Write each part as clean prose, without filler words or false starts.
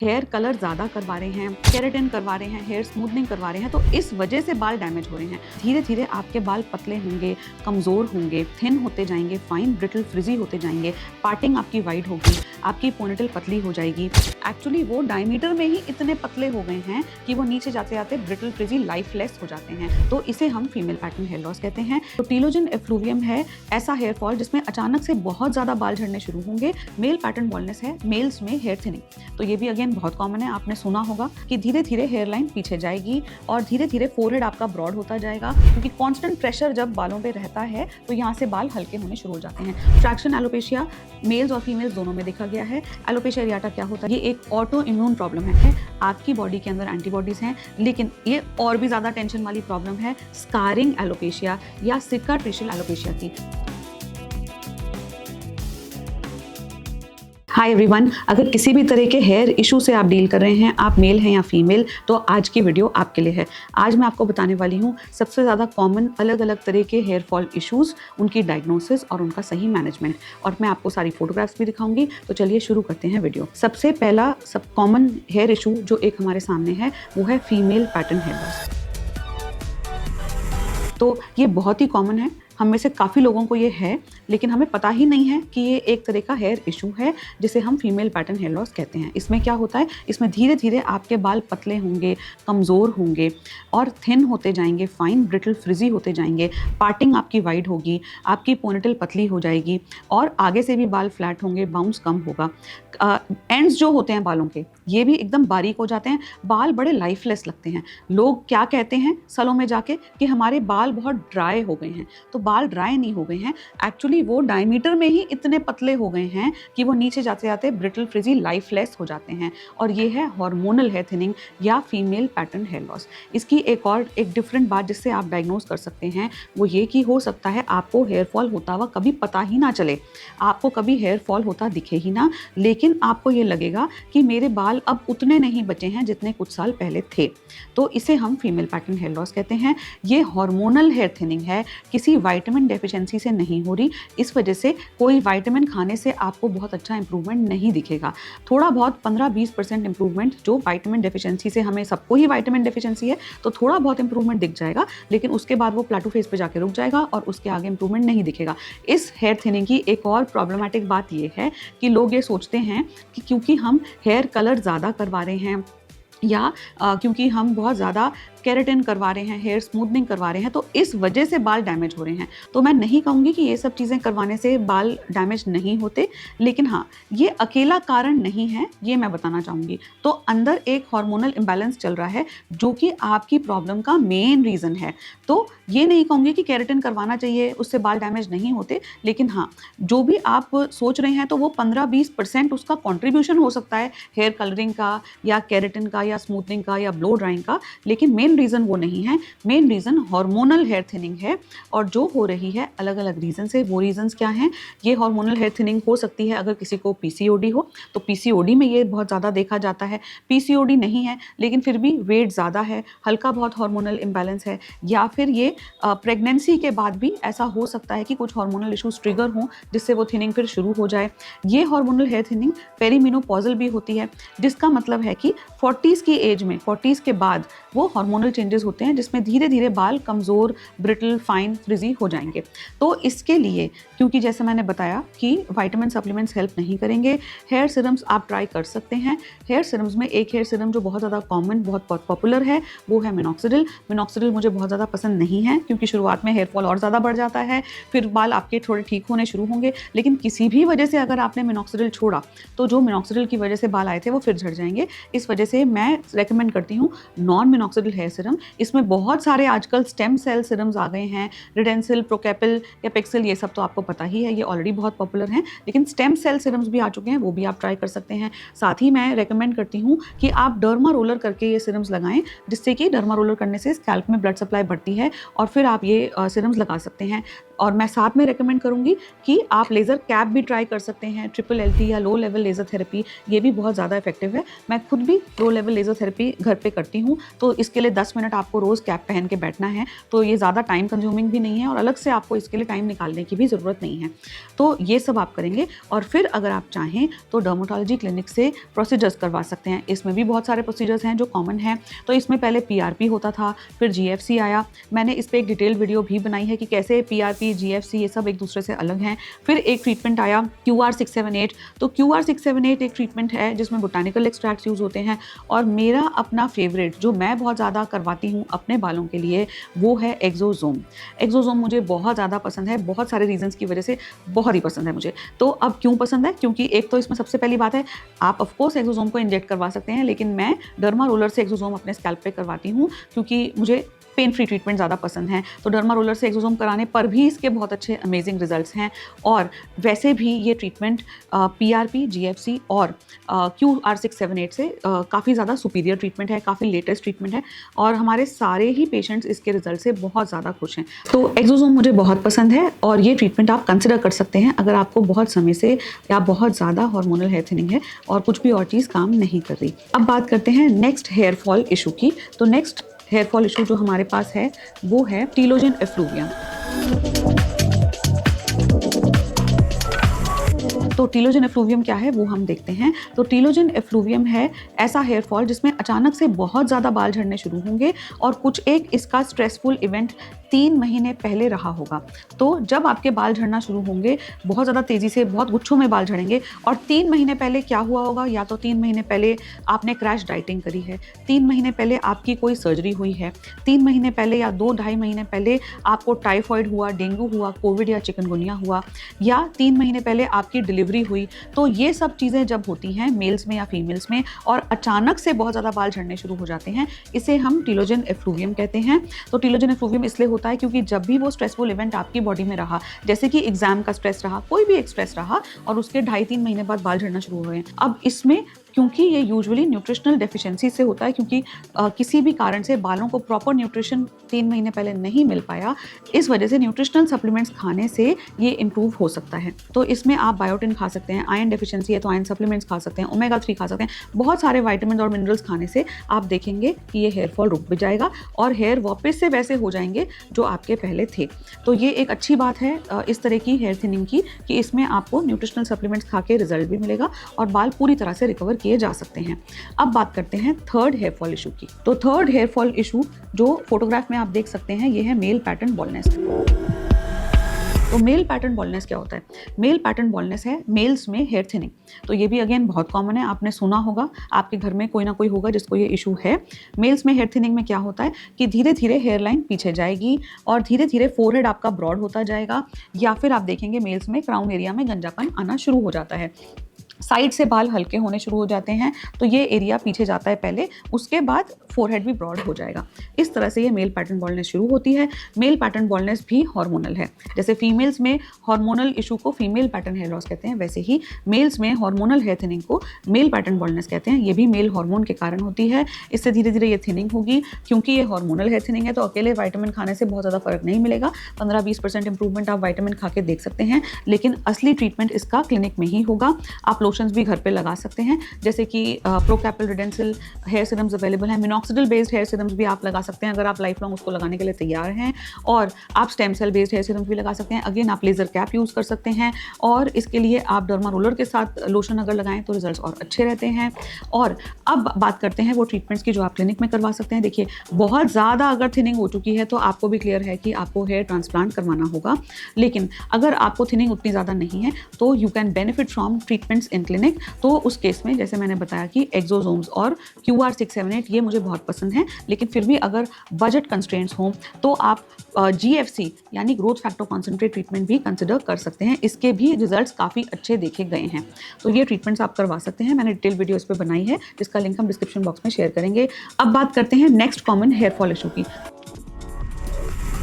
Hair colour ज़्यादा करवा रहे हैं, केराटिन करवा रहे हैं, हेयर स्मूथनिंग करवा रहे हैं, तो इस वजह से बाल डैमेज हो रहे हैं। धीरे धीरे आपके बाल पतले होंगे, कमज़ोर होंगे, थिन होते जाएंगे, फाइन ब्रिटल फ्रिजी होते जाएंगे, पार्टिंग आपकी वाइड होगी, आपकी पोनीटेल पतली हो जाएगी। एक्चुअली वो डायमीटर में ही इतने पतले हो गए हैं कि वो नीचे जाते जाते ब्रिटल फ्रिजी लाइफलेस हो जाते हैं। तो इसे हम फीमेल पैटर्न हेयर लॉस कहते हैं। तो टीलोजन एफ्लूवियम है ऐसा हेयर फॉल जिसमें अचानक से बहुत ज़्यादा बाल झड़ने शुरू होंगे। मेल पैटर्न बॉल्डनेस है मेल्स में हेयर थिनिंग। तो ये भी अगेन बहुत कॉमन है, आपने सुना होगा कि धीरे धीरे हेयर लाइन पीछे जाएगी और धीरे धीरे फोरहेड आपका ब्रॉड होता जाएगा, क्योंकि कांस्टेंट प्रेशर जब बालों पे रहता है तो यहाँ से बाल हल्के होने शुरू हो जाते हैं। फ्रैक्शन एलोपेशिया मेल्स और फीमेल्स दोनों में देखा गया है। एलोपेशिया एरियाटा क्या होता है? ये एक ऑटो इम्यून प्रॉब्लम है। आपकी बॉडी के अंदर एंटीबॉडीज हैं, लेकिन ये और भी ज़्यादा टेंशन वाली प्रॉब्लम है स्कारिंग एलोपेशिया या सिकाट्रिशियल एलोपेशिया की। हाय एवरीवन, अगर किसी भी तरह के हेयर इशू से आप डील कर रहे हैं, आप मेल हैं या फीमेल, तो आज की वीडियो आपके लिए है। आज मैं आपको बताने वाली हूँ सबसे ज़्यादा कॉमन अलग अलग तरह के हेयर फॉल इश्यूज़, उनकी डायग्नोसिस और उनका सही मैनेजमेंट, और मैं आपको सारी फोटोग्राफ्स भी दिखाऊंगी। तो चलिए शुरू करते हैं वीडियो। सबसे पहला सब कॉमन हेयर इशू जो एक हमारे सामने है वो है फीमेल पैटर्न हेयर लॉस। तो ये बहुत ही कॉमन है, हम में से काफ़ी लोगों को ये है, लेकिन हमें पता ही नहीं है कि ये एक तरह का हेयर इशू है जिसे हम फीमेल पैटर्न हेयर लॉस कहते हैं। इसमें क्या होता है? इसमें धीरे धीरे आपके बाल पतले होंगे, कमज़ोर होंगे और थिन होते जाएंगे, फाइन ब्रिटल फ्रिजी होते जाएंगे, पार्टिंग आपकी वाइड होगी, आपकी पोनीटेल पतली हो जाएगी और आगे से भी बाल फ्लैट होंगे, बाउंस कम होगा। एंड्स जो होते हैं बालों के, ये भी एकदम बारीक हो जाते हैं, बाल बड़े लाइफलेस लगते हैं। लोग क्या कहते हैं सैलून में जाके कि हमारे बाल बहुत ड्राई हो गए हैं। तो बाल ड्राई नहीं हो गए हैं, एक्चुअली वो डायमीटर में ही इतने पतले हो गए हैं कि वो नीचे जाते जाते ब्रिटल फ्रिजी लाइफलेस हो जाते हैं। और ये है हार्मोनल हेयर थिनिंग या फीमेल पैटर्न हेयर लॉस। इसकी एक डिफरेंट बात जिससे आप डायग्नोज कर सकते हैं वो ये कि हो सकता है आपको हेयर फॉल होता हुआ कभी पता ही ना चले, आपको कभी हेयर फॉल होता दिखे ही ना, लेकिन आपको ये लगेगा कि मेरे बाल अब उतने नहीं बचे हैं जितने कुछ साल पहले थे। तो इसे हम फीमेल पैटर्न हेयर लॉस कहते हैं। ये हार्मोनल हेयर थिनिंग है, किसी विटामिन डेफिशिएंसी से नहीं हो रही। इस वजह से कोई विटामिन खाने से आपको बहुत अच्छा इंप्रूवमेंट नहीं दिखेगा। थोड़ा बहुत 15-20% इंप्रूवमेंट, जो विटामिन डेफिशिएंसी से, हमें सबको ही विटामिन डेफिशिएंसी है तो थोड़ा बहुत इंप्रूवमेंट दिख जाएगा, लेकिन उसके बाद वो प्लेटो फेज पे जाके रुक जाएगा और उसके आगे इंप्रूवमेंट नहीं दिखेगा। इस हेयर थिनिंग की एक और प्रॉब्लमेटिक बात ये है कि लोग ये सोचते हैं कि क्योंकि हम हेयर कलर ज़्यादा करवा रहे हैं या क्योंकि हम बहुत ज़्यादा केराटिन करवा रहे हैं, हेयर स्मूथनिंग करवा रहे हैं, तो इस वजह से बाल डैमेज हो रहे हैं। तो मैं नहीं कहूँगी कि ये सब चीज़ें करवाने से बाल डैमेज नहीं होते, लेकिन हाँ, ये अकेला कारण नहीं है, ये मैं बताना चाहूँगी। तो अंदर एक हार्मोनल इम्बैलेंस चल रहा है जो कि आपकी प्रॉब्लम का मेन रीज़न है। तो ये नहीं कहूँगी कि केराटिन करवाना चाहिए, उससे बाल डैमेज नहीं होते, लेकिन हाँ, जो भी आप सोच रहे हैं तो वो 15-20% उसका कॉन्ट्रीब्यूशन हो सकता है हेयर कलरिंग का या केराटिन का या स्मूथनिंग का या ब्लो ड्राइंग का, लेकिन मेन रीज़न वो नहीं है। Main reason hormonal hair thinning है, और जो हो रही है अलग अलग रीज़न से। वो रीज़न्स क्या हैं? ये हार्मोनल हेयर थिनिंग हो सकती है अगर किसी को पीसीओडी हो, तो पीसीओडी में ये बहुत ज़्यादा देखा जाता है। पीसीओडी नहीं है लेकिन फिर भी वेट ज़्यादा है, हल्का बहुत हार्मोनल इम्बैलेंस है, या फिर ये प्रेगनेंसी के बाद भी ऐसा हो सकता है कि कुछ हार्मोनल इशूज़ ट्रिगर हों जिससे वो थिनिंग फिर शुरू हो जाए। ये हार्मोनल हेयर थिनिंग पेरीमेनोपॉजल भी होती है, जिसका मतलब है कि 40s की एज में, 40s के बाद वो हार्मोनल चेंजेस होते हैं जिसमें धीरे धीरे बाल कमज़ोर, ब्रिटल, फाइन, फ्रिजी हो जाएंगे। तो इसके लिए, क्योंकि जैसे मैंने बताया कि विटामिन सप्लीमेंट्स हेल्प नहीं करेंगे, हेयर सीरम्स आप ट्राई कर सकते हैं। हेयर सीरम्स में एक हेयर सीरम जो बहुत ज़्यादा कॉमन, बहुत पॉपुलर है, वो है मिनॉक्सिडिल। मिनॉक्सिडिल मुझे बहुत ज़्यादा पसंद नहीं है क्योंकि शुरुआत में हेयर फॉल और ज़्यादा बढ़ जाता है, फिर बाल आपके थोड़े ठीक होने शुरू होंगे, लेकिन किसी भी वजह से अगर आपने मिनॉक्सिडिल छोड़ा तो जो मिनॉक्सिडिल की वजह से बाल आए थे वो फिर झड़ जाएंगे। इस वजह से मैं रेकमेंड करती हूँ नॉन मिनॉक्सिडिल हेयर सीरम। इसमें बहुत सारे आजकल स्टेम सेल सीरम्स आ गए हैं, रिडेंसिल, प्रोकैपिल या पेक्सिल, ये सब तो आपको पता ही है, ये ऑलरेडी बहुत पॉपुलर हैं, लेकिन स्टेम सेल सीरम्स भी आ चुके हैं, वो भी आप ट्राई कर सकते हैं। साथ ही मैं रेकमेंड करती हूँ कि आप डर्मा रोलर करके ये सीरम्स लगाएं, जिससे कि डर्मा रोलर करने से स्कैल्प में ब्लड सप्लाई बढ़ती है और फिर आप ये सीरम्स लगा सकते हैं। और मैं साथ में रेकमेंड करूँगी कि आप लेज़र कैप भी ट्राई कर सकते हैं, ट्रिपल एलटी या लो लेवल लेज़र थेरेपी, ये भी बहुत ज़्यादा इफेक्टिव है। मैं खुद भी लो लेवल लेज़र थेरेपी घर पे करती हूँ, तो इसके लिए 10 मिनट आपको रोज़ कैप पहन के बैठना है, तो ये ज़्यादा टाइम कंज्यूमिंग भी नहीं है और अलग से आपको इसके लिए टाइम निकालने की भी ज़रूरत नहीं है। तो ये सब आप करेंगे और फिर अगर आप चाहें तो डर्मेटोलॉजी क्लिनिक से प्रोसीजर्स करवा सकते हैं। इसमें भी बहुत सारे प्रोसीजर्स हैं जो कॉमन हैं। तो इसमें पहले पीआरपी होता था, फिर जीएफसी आया। मैंने इस पर एक डिटेल्ड वीडियो भी बनाई है कि कैसे पीआरपी, जीएफसी ये सब एक दूसरे से अलग हैं। फिर एक ट्रीटमेंट आया QR678। तो QR678 एक ट्रीटमेंट है जिसमें बोटानिकल एक्सट्रैक्ट्स यूज़ होते हैं और मेरा अपना फेवरेट जो मैं बहुत ज़्यादा करवाती हूँ अपने बालों के लिए वो है एक्सोसोम। एक्सोसोम मुझे बहुत ज़्यादा पसंद है, बहुत सारे रीजंस की वजह से बहुत ही पसंद है मुझे। तो अब क्यों पसंद है? क्योंकि एक तो इसमें सबसे पहली बात है, आप ऑफ कोर्स एक्सोसोम को इंजेक्ट करवा सकते हैं, लेकिन मैं डर्मा रोलर से एक्सोसोम अपने स्कैल्प पे करवाती हूँ क्योंकि मुझे पेन फ्री ट्रीटमेंट ज़्यादा पसंद है। तो डर्मा रोलर से एक्सोसोम कराने पर भी इसके बहुत अच्छे अमेजिंग रिजल्ट्स हैं। और वैसे भी ये ट्रीटमेंट पीआरपी, जीएफसी और QR678 से काफ़ी ज़्यादा सुपीरियर ट्रीटमेंट है, काफ़ी लेटेस्ट ट्रीटमेंट है और हमारे सारे ही पेशेंट्स इसके रिजल्ट से बहुत ज़्यादा खुश हैं। तो एक्सोसोम मुझे बहुत पसंद है और ये ट्रीटमेंट आप कंसिडर कर सकते हैं अगर आपको बहुत समय से या बहुत ज़्यादा हार्मोनल हेयर थिनिंग है और कुछ भी और चीज़ काम नहीं कर रही। अब बात करते हैं नेक्स्ट हेयर फॉल इशू की। तो नेक्स्ट हेयर फॉल इशू जो हमारे पास है वो है टीलोजन एफ्लूवियम। तो टीलोजन एफ्लूवियम क्या है वो हम देखते हैं। तो टीलोजन एफ्लूवियम है ऐसा हेयर फॉल जिसमें अचानक से बहुत ज़्यादा बाल झड़ने शुरू होंगे और कुछ एक इसका स्ट्रेसफुल इवेंट 3 महीने पहले रहा होगा। तो जब आपके बाल झड़ना शुरू होंगे, बहुत ज़्यादा तेज़ी से, बहुत गुच्छों में बाल झड़ेंगे और 3 महीने पहले क्या हुआ होगा? या तो 3 महीने पहले आपने क्रैश डाइटिंग करी है, 3 महीने पहले आपकी कोई सर्जरी हुई है, 3 महीने पहले या 2-2.5 महीने पहले आपको टाइफॉइड हुआ, डेंगू हुआ, कोविड या चिकनगुनिया हुआ, या 3 महीने पहले आपकी डिलीवरी हुई। तो ये सब चीज़ें जब होती हैं मेल्स में या फीमेल्स में और अचानक से बहुत ज़्यादा बाल झड़ने शुरू हो जाते हैं, इसे हम टीलोजन एफ्लूवियम कहते हैं। तो टीलोजन एफ्लूवियम इसलिए होता है क्योंकि जब भी वो स्ट्रेसफुल इवेंट आपकी बॉडी में रहा, जैसे कि एग्जाम का स्ट्रेस रहा, कोई भी एक स्ट्रेस रहा और उसके 2.5-3 महीने बाद बाल झड़ना शुरू हो गए। अब इसमें क्योंकि ये यूजुअली न्यूट्रिशनल डेफिशिएंसी से होता है, क्योंकि किसी भी कारण से बालों को प्रॉपर न्यूट्रिशन 3 महीने पहले नहीं मिल पाया, इस वजह से न्यूट्रिशनल सप्लीमेंट्स खाने से ये इंप्रूव हो सकता है। तो इसमें आप बायोटिन खा सकते हैं, आयरन डेफिशिएंसी है तो आयरन सप्लीमेंट्स खा सकते हैं, ओमेगा 3 खा सकते हैं। बहुत सारे विटामिन और मिनरल्स खाने से आप देखेंगे कि ये हेयर फॉल रुक भी जाएगा और हेयर वापस से वैसे हो जाएंगे जो आपके पहले थे। तो ये एक अच्छी बात है इस तरह की हेयर थिनिंग की कि इसमें आपको न्यूट्रिशनल सप्लीमेंट्स खा के रिजल्ट भी मिलेगा और बाल पूरी तरह से रिकवर किए जा सकते हैं। अब बात करते हैं थर्ड हेयर फॉल इशू की। तो थर्ड हेयर फॉल इशू जो फोटोग्राफ में आप देख सकते हैं, ये है मेल पैटर्न बॉल्डनेस। तो मेल पैटर्न बॉल्डनेस क्या होता है? मेल पैटर्न बॉल्डनेस है मेल्स में हेयर थिनिंग। तो ये भी अगेन बहुत कॉमन है, आपने सुना होगा, आपके घर में कोई ना कोई होगा जिसको ये इशू है। मेल्स में हेयर थिनिंग में क्या होता है कि धीरे धीरे हेयर लाइन पीछे जाएगी और धीरे धीरे फोरहेड आपका ब्रॉड होता जाएगा, या फिर आप देखेंगे मेल्स में क्राउन एरिया में गंजापन आना शुरू हो जाता है, साइड से बाल हल्के होने शुरू हो जाते हैं। तो ये एरिया पीछे जाता है पहले, उसके बाद फोरहेड भी ब्रॉड हो जाएगा। इस तरह से ये मेल पैटर्न बॉल्डनेस शुरू होती है। मेल पैटर्न बॉल्डनेस भी हार्मोनल है। जैसे फीमेल्स में हार्मोनल इशू को फीमेल पैटर्न हेयर लॉस कहते हैं, वैसे ही मेल्स में हार्मोनल हेयर थिनिंग को मेल पैटर्न बॉल्डनेस कहते हैं। ये भी मेल हार्मोन के कारण होती है। इससे धीरे धीरे ये थिनिंग होगी। क्योंकि ये हार्मोनल हेयर थिनिंग है तो अकेले विटामिन खाने से बहुत ज़्यादा फर्क नहीं मिलेगा। 15-20% इंप्रूवमेंट आप विटामिन खा के देख सकते हैं, लेकिन असली ट्रीटमेंट इसका क्लिनिक में ही होगा। आप लोशंस भी घर पे लगा सकते हैं, जैसे कि प्रोकैपल रिडेंसिल हेयर सीरम्स अवेलेबल हैं, मिनॉक्सिडिल बेस्ड हेयर सीरम्स भी आप लगा सकते हैं अगर आप लाइफ लॉन्ग उसको लगाने के लिए तैयार हैं, और आप stem cell based hair serums भी लगा सकते हैं। अगेन आप लेजर कैप यूज़ कर सकते हैं और इसके लिए आप डर्मा रोलर के साथ लोशन अगर लगाएं तो रिजल्ट्स और अच्छे रहते हैं। और अब बात करते हैं वो ट्रीटमेंट्स की जो आप क्लिनिक में करवा सकते हैं। देखिए, बहुत ज़्यादा अगर थिनिंग हो चुकी है तो आपको भी क्लियर है कि आपको हेयर ट्रांसप्लांट करवाना होगा, लेकिन अगर आपको थिनिंग उतनी ज़्यादा नहीं है तो you can benefit from treatments in clinic. तो उस केस में जैसे मैंने बताया कि एक्सोसोम्स और QR678 ये मुझे बहुत पसंद है, लेकिन फिर भी अगर बजट कंस्ट्रेंट्स हों तो आप GFC यानी ग्रोथ फैक्टर कॉन्सेंट्रेट ट्रीटमेंट भी कंसिडर कर सकते हैं। इसके भी रिजल्ट्स काफ़ी अच्छे देखे गए हैं। तो ये ट्रीटमेंट्स आप करवा सकते हैं। मैंने डिटेल वीडियो इस पर बनाई है जिसका लिंक हम डिस्क्रिप्शन बॉक्स में शेयर करेंगे। अब बात करते हैं next common hair fall issue की।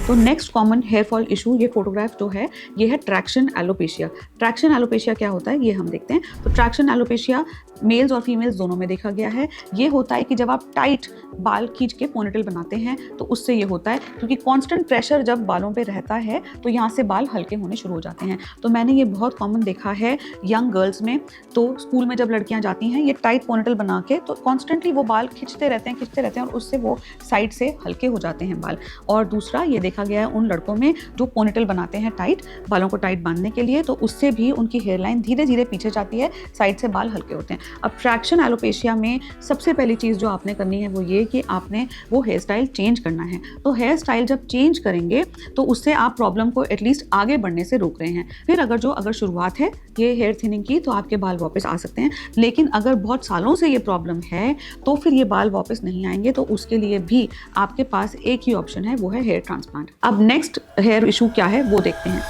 तो next common hair fall issue, ये फोटोग्राफ जो है ये है ट्रैक्शन एलोपेशिया। ट्रैक्शन एलोपेशिया क्या होता है ये हम देखते हैं। तो ट्रैक्शन एलोपेशिया मेल्स और फीमेल्स दोनों में देखा गया है। ये होता है कि जब आप टाइट बाल खींच के पोनीटेल बनाते हैं तो उससे ये होता है, क्योंकि कांस्टेंट प्रेशर जब बालों पे रहता है तो यहाँ से बाल हल्के होने शुरू हो जाते हैं। तो मैंने ये बहुत कॉमन देखा है यंग गर्ल्स में। तो स्कूल में जब लड़कियाँ जाती हैं ये टाइट पोनीटेल बना के तो कॉन्स्टेंटली वो बाल खींचते रहते हैं और उससे वो साइड से हल्के हो जाते हैं बाल। और दूसरा ये देखा गया है उन लड़कों में जो पोनीटेल बनाते हैं टाइट, बालों को टाइट बांधने के लिए, तो उससे भी उनकी हेयर लाइन धीरे धीरे पीछे जाती है, साइड से बाल हल्के होते हैं। अब ट्रैक्शन एलोपेशिया में सबसे पहली चीज़ जो आपने करनी है वो ये कि आपने वो हेयर स्टाइल चेंज करना है। तो हेयर स्टाइल जब चेंज करेंगे तो उससे आप प्रॉब्लम को एटलीस्ट आगे बढ़ने से रोक रहे हैं। फिर अगर शुरुआत है ये हेयर थिनिंग की तो आपके बाल वापस आ सकते हैं, लेकिन अगर बहुत सालों से ये प्रॉब्लम है तो फिर ये बाल वापस नहीं आएंगे। तो उसके लिए भी आपके पास एक ही ऑप्शन है, वो है हेयर ट्रांसप्लांट। अब नेक्स्ट हेयर इशू क्या है वो देखते हैं।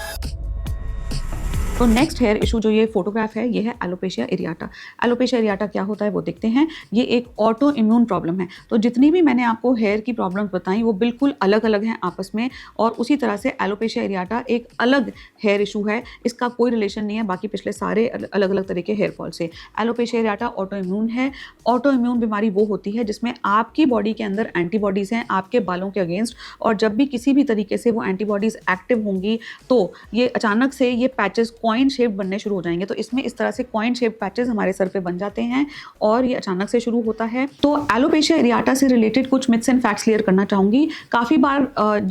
तो नेक्स्ट हेयर इशू जो ये फोटोग्राफ है ये है एलोपेशिया एरियाटा। एलोपेशिया एरियाटा क्या होता है वो देखते हैं। ये एक ऑटो इम्यून प्रॉब्लम है। तो जितनी भी मैंने आपको हेयर की प्रॉब्लम्स बताई वो बिल्कुल अलग अलग हैं आपस में, और उसी तरह से एलोपेशिया एरियाटा एक अलग हेयर इशू है, इसका कोई रिलेशन नहीं है बाकी पिछले सारे अलग अलग तरह के हेयर फॉल से। एलोपेशिया एरियाटा ऑटो इम्यून है। ऑटो इम्यून बीमारी वो होती है जिसमें आपकी बॉडी के अंदर एंटीबॉडीज़ हैं आपके बालों के अगेंस्ट, और जब भी किसी भी तरीके से वो एंटीबॉडीज़ एक्टिव होंगी तो ये अचानक से ये पैचेस कॉइन शेप बनने शुरू हो जाएंगे। तो इसमें इस तरह से कॉइन शेप पैचेस हमारे सर पे बन जाते हैं और ये अचानक से शुरू होता है। तो एलोपेशिया एरियाटा से रिलेटेड कुछ मिथ्स एंड फैक्ट्स क्लियर करना चाहूंगी। काफ़ी बार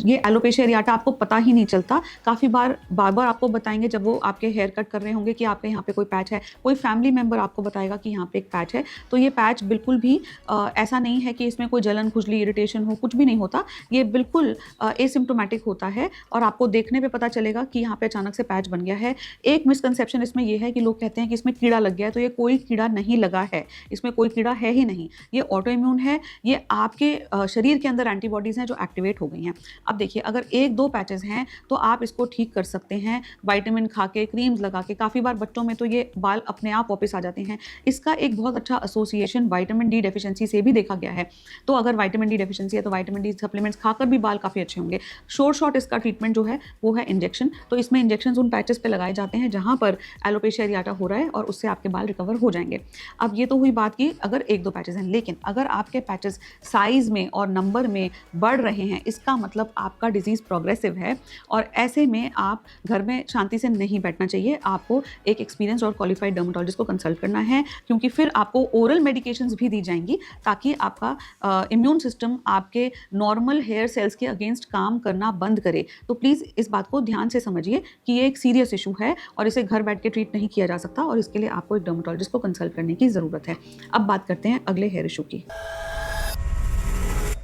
ये एलोपेशिया एरियाटा आपको पता ही नहीं चलता। काफ़ी बार आपको बताएंगे जब वो आपके हेयर कट कर रहे होंगे कि आपके यहाँ पे कोई पैच है, कोई फैमिली मेम्बर आपको बताएगा कि यहाँ पे एक पैच है। तो ये पैच बिल्कुल भी ऐसा नहीं है कि इसमें कोई जलन, खुजली, इरिटेशन हो, कुछ भी नहीं होता। ये बिल्कुल एसिम्प्टोमेटिक होता है और आपको देखने पे पता चलेगा कि यहाँ पे अचानक से पैच बन गया है। एक मिसकंसेप्शन इसमें यह है कि लोग कहते हैं कि इसमें कीड़ा लग गया है, तो ये कोई कीड़ा नहीं लगा है, इसमें कोई कीड़ा है ही नहीं। ये ऑटो इम्यून है, ये आपके शरीर के अंदर एंटीबॉडीज़ हैं जो एक्टिवेट हो गई हैं। अब देखिए अगर एक दो पैचेस हैं तो आप इसको ठीक कर सकते हैं विटामिन खा के, क्रीम्स लगा के। काफ़ी बार बच्चों में तो ये बाल अपने आप वापस आ जाते हैं। इसका एक बहुत अच्छा एसोसिएशन विटामिन डी डेफिशिएंसी से भी देखा गया है। तो अगर विटामिन डी डेफिशिएंसी है तो विटामिन डी सप्लीमेंट्स खाकर भी बाल काफ़ी अच्छे होंगे। शॉर्ट इसका ट्रीटमेंट जो है वो है इंजेक्शन। तो इसमें इंजेक्शन उन पैचेस पे लगाए जाते हैं जहाँ पर एलोपेशिया एरियाटा हो रहा है और उससे आपके बाल रिकवर हो जाएंगे। अब ये तो हुई बात की अगर एक दो पैचेस हैं, लेकिन अगर आपके पैचेस साइज में और नंबर में बढ़ रहे हैं, इसका मतलब आपका डिजीज़ प्रोग्रेसिव है और ऐसे में आप घर में शांति से नहीं बैठना चाहिए। आपको एक एक्सपीरियंस और क्वालिफाइड डर्मेटोलॉजिस्ट को कंसल्ट करना है, क्योंकि फिर आपको ओरल मेडिकेशंस भी दी जाएंगी ताकि आपका इम्यून सिस्टम आपके नॉर्मल हेयर सेल्स के अगेंस्ट काम करना बंद करे। तो प्लीज़ इस बात को ध्यान से समझिए कि ये एक सीरियस इशू है और इसे घर बैठ के ट्रीट नहीं किया जा सकता और इसके लिए आपको एक डर्मेटोलॉजिस्ट को कंसल्ट करने की ज़रूरत है। अब बात करते हैं अगले हेयर इशू की।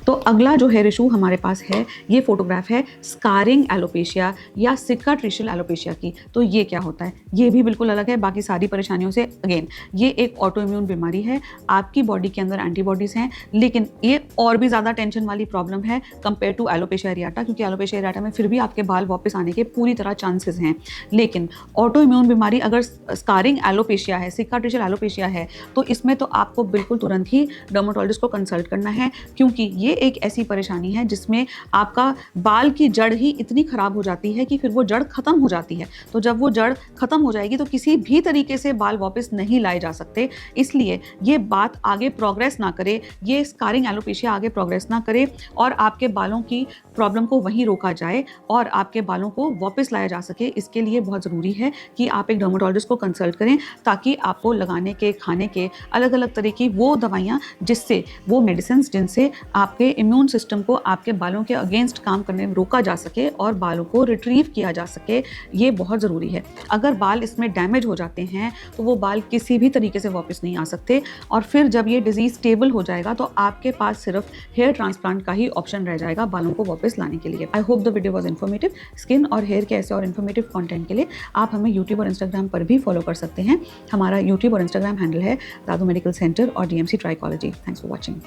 तो अगला जो हेयर इशू हमारे पास है ये फोटोग्राफ है स्कारिंग एलोपेशिया या सिकाट्रिशियल एलोपेशिया की। तो ये क्या होता है, ये भी बिल्कुल अलग है बाकी सारी परेशानियों से। अगेन ये एक ऑटो इम्यून बीमारी है, आपकी बॉडी के अंदर एंटीबॉडीज़ हैं, लेकिन ये और भी ज़्यादा टेंशन वाली प्रॉब्लम है कंपेयर टू एलोपेशिया एरियाटा, क्योंकि एलोपेशिया एरियाटा में फिर भी आपके बाल वापस आने के पूरी तरह चांसेस हैं। लेकिन ऑटो इम्यून बीमारी अगर स्कारिंग एलोपेशिया है, सिकाट्रिशियल एलोपेशिया है, तो इसमें तो आपको बिल्कुल तुरंत ही डर्मेटोलॉजिस्ट को कंसल्ट करना है, क्योंकि ये एक ऐसी परेशानी है जिसमें आपका बाल की जड़ ही इतनी खराब हो जाती है कि फिर वो जड़ खत्म हो जाती है। तो जब वो जड़ खत्म हो जाएगी तो किसी भी तरीके से बाल वापस नहीं लाए जा सकते। इसलिए ये बात आगे प्रोग्रेस ना करे, ये स्कारिंग एलोपेशिया आगे प्रोग्रेस ना करे और आपके बालों की प्रॉब्लम को वहीं रोका जाए और आपके बालों को वापस लाया जा सके। इसके लिए बहुत ज़रूरी है कि आप एक डर्मेटोलॉजिस्ट को कंसल्ट करें ताकि आपको लगाने के, खाने के अलग अलग तरह की वो दवाइयाँ, जिससे वो मेडिसिन जिनसे आपके इम्यून सिस्टम को आपके बालों के अगेंस्ट काम करने में रोका जा सके और बालों को रिट्रीव किया जा सके, ये बहुत ज़रूरी है। अगर बाल इसमें डैमेज हो जाते हैं तो वो बाल किसी भी तरीके से वापस नहीं आ सकते और फिर जब ये डिजीज़ स्टेबल हो जाएगा तो आपके पास सिर्फ हेयर ट्रांसप्लांट का ही ऑप्शन रह जाएगा बालों को वापस लाने के लिए। I hope the video was informative. Skin और हेयर के ऐसे और इन्फॉर्मेटिव कॉन्टेंट के लिए आप हमें यूट्यूब और इंस्टाग्राम पर भी फॉलो कर सकते हैं। हमारा यूट्यूब और इंस्टाग्राम हैंडल है दादू मेडिकल सेंटर और DMC trichology. Thanks for watching.